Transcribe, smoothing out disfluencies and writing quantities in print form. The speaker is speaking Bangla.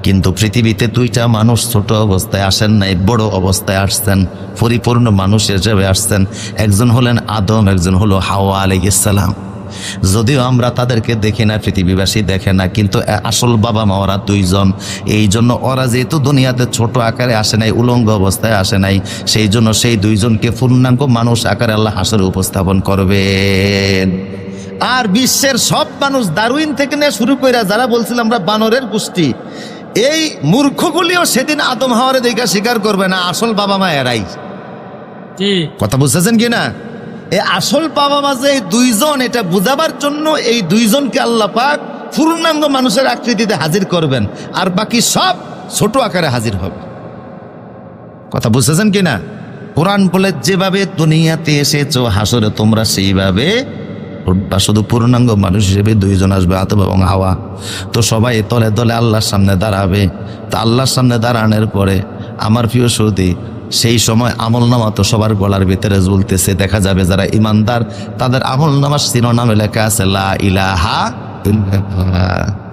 কিন্তু পৃথিবীতে দুইটা মানুষ ছোট অবস্থায় আসেন নাই, বড় অবস্থায় আসছেন, পরিপূর্ণ মানুষ হিসেবে আসছেন। একজন হলেন আদম, একজন হলো হাওয়া আলাইহিস সালাম। যদিও আমরা তাদেরকে দেখি না, পৃথিবীবাসী দেখে না, কিন্তু আসল বাবা মা ওরা দুইজন। এই জন্য ওরা যেহেতু দুনিয়াতে ছোট আকারে আসে নাই, উলঙ্গ অবস্থায় আসে নাই, সেই জন্য সেই দুইজনকে পূর্ণাঙ্গ মানুষ আকারে আল্লাহ হাসরে উপস্থাপন করবেন। আর বিশ্বের সব মানুষ, দারুইন থেকে নিয়ে শুরু করে যারা বলছিলাম আমরা বানরের গোষ্ঠী, এই মূর্খগুলিও সেদিন আদম হাওয়ারে দেখা স্বীকার করবে না আসল বাবা মা এরাই। কথা বুঝতেছেন কিনা? এই আসল বাবা মা যে এই দুইজন, এটা বুঝাবার জন্য এই দুইজনকে আল্লাহ পাক পূর্ণাঙ্গ মানুষের আকৃতিতে হাজির করবেন, আর বাকি সব ছোট আকারে হাজির হবে। কথা বুঝতেছেন কিনা? কোরআন বলে যেভাবে দুনিয়াতে এসেছো হাসরে তোমরা সেইভাবে উঠবা, শুধু পূর্ণাঙ্গ মানুষ হিসেবে দুইজন আসবে, আদম এবং হাওয়া। তো সবাই তলে তলে আল্লাহর সামনে দাঁড়াবে। তা আল্লাহর সামনে দাঁড়ানোর পরে আমার প্রিয় সৌদি, সেই সময় আমলনামা তো সবার গলার ভিতরে ঝুলতেছে। দেখা যাবে যারা ইমানদার তাদের আমলনামার শিরোনামে লেখা আছে লা ইলাহা ইল্লাল্লাহ।